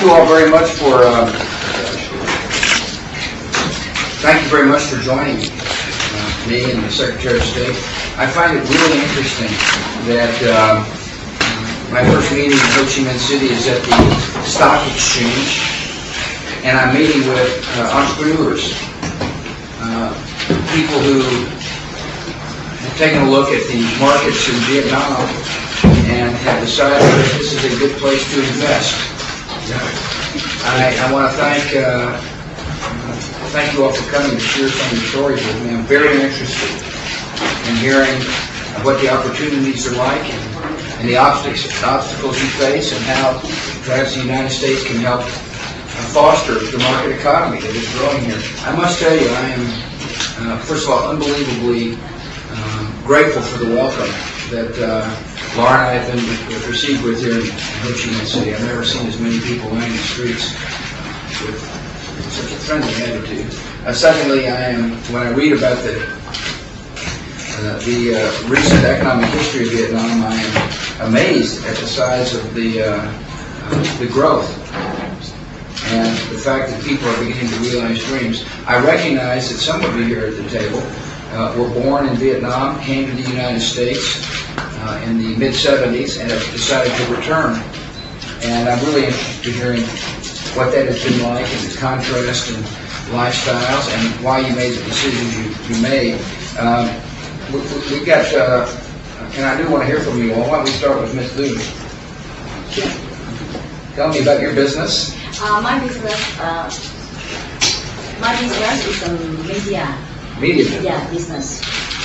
Thank you all very much for joining me and the Secretary of State. I find it really interesting that my first meeting in Ho Chi Minh City is at the stock exchange, and I'm meeting with entrepreneurs, people who have taken a look at the markets in Vietnam and have decided that this is a good place to invest. I want to thank you all for coming to share some of your stories with me. I'm very interested in hearing what the opportunities are like and the obstacles you face, and how perhaps the United States can help foster the market economy that is growing here. I must tell you, I am, first of all, unbelievably grateful for the welcome that Laura and I have been received with here in Ho Chi Minh City. I've never seen as many people running the streets with such a friendly attitude. Secondly, when I read about the recent economic history of Vietnam, I am amazed at the size of the growth and the fact that people are beginning to realize dreams. I recognize that some of you here at the table were born in Vietnam, came to the United States in the mid-70s, and have decided to return. And I'm really interested in hearing what that has been like, and the contrast in lifestyles, and why you made the decisions you made. We've got, and I do want to hear from you all. Why don't we start with Ms. Lu? Tell me about your business. My business is media. Media business? Yeah, business.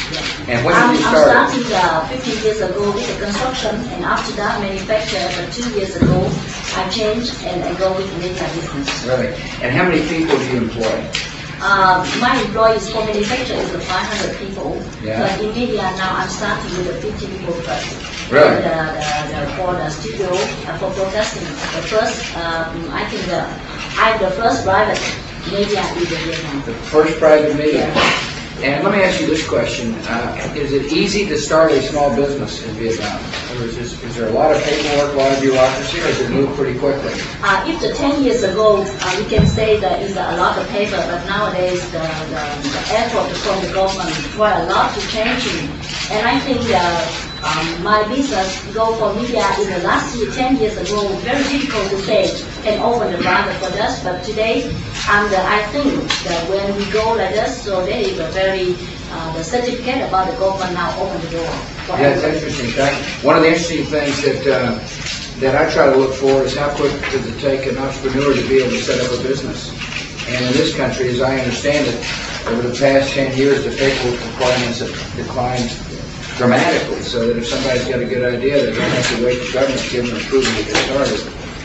Yeah. And when did you start? I started 15 years ago with the construction, and after that manufacture. But 2 years ago, I changed and I go with media business. Really? And how many people do you employ? My employees for manufacture is 500 people. Yeah. But in media now I'm starting with 50 people first. Really? For the studio, for broadcasting. The first, I think I'm the first private media in Vietnam. The first private media? Yeah. And let me ask you this question. Is it easy to start a small business in Vietnam? Or is there a lot of paperwork, a lot of bureaucracy, or does it move pretty quickly? If 10 years ago, we can say that is a lot of paper, but nowadays the effort from the government quite a lot to changing. And I think my business go for media in the last year, 10 years ago, very difficult to say can open the private for us, but today, I think that when we go like this, so there is a very, the certificate about the government now open the door. Yeah, it's interesting. One of the interesting things that I try to look for is how quick does it take an entrepreneur to be able to set up a business. And in this country, as I understand it, over the past 10 years, the paperwork requirements have declined dramatically, so that if somebody's got a good idea, they don't have to wait for government to give them approval to get started.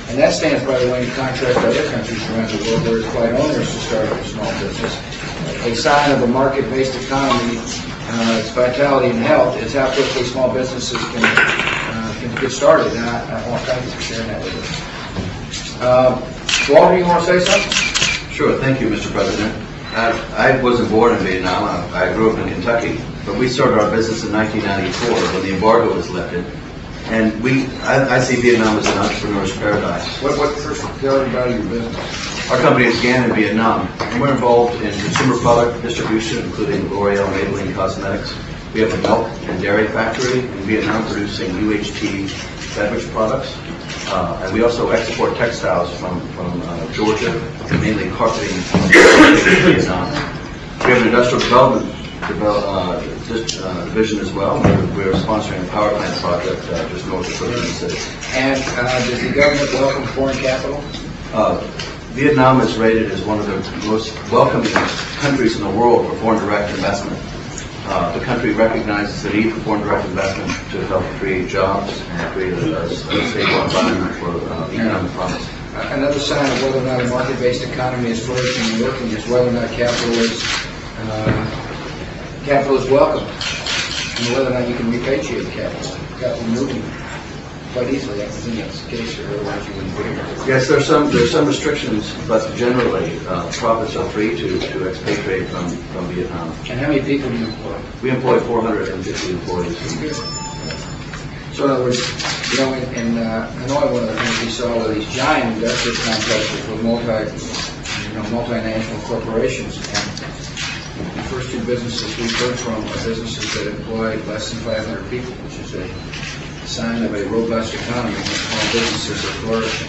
And that stands, by the way, in contrast to other countries around the world where it's quite onerous to start up a small business. A sign of a market-based economy, its vitality and health, is how quickly small businesses can get started. And I want to thank you for sharing that with us. Walter, you want to say something? Sure. Thank you, Mr. President. I wasn't born in Vietnam. I grew up in Kentucky, but we started our business in 1994 when the embargo was lifted. And I see Vietnam as an entrepreneur's paradise. What first tell everybody your business? Our company began in Vietnam, and we're involved in consumer product distribution, including L'Oreal, Maybelline Cosmetics. We have a milk and dairy factory in Vietnam producing UHT beverage products. And we also export textiles from Georgia, mainly carpeting in Vietnam. We have an industrial development division as well. We're sponsoring a power plant project just north of Ho Chi Minh City. And does the government welcome foreign capital? Vietnam is rated as one of the most welcoming countries in the world for foreign direct investment. The country recognizes the need for foreign direct investment to help create jobs and create a stable environment for economic progress. Another sign of whether or not a market-based economy is flourishing and working is whether or not capital is welcome, and whether or not you can repatriate capital moving quite easily. I think that's the case, or otherwise you wouldn't be here. Yes, there's some restrictions, but generally profits are free to expatriate from Vietnam. And how many people do you employ? We employ 450 employees. So in other words, You know, in Hanoi, one of the things we saw were these giant industrial complexes with multinational corporations. And the first two businesses we've heard from are businesses that employ less than 500 people, which is a sign of a robust economy when small businesses are flourishing.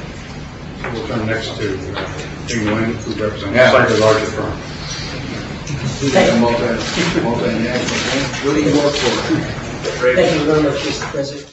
We'll turn next to Minh, who represents Yeah. a slightly larger firm. Multinational. What do you work for? Thank you very much, Mr. President.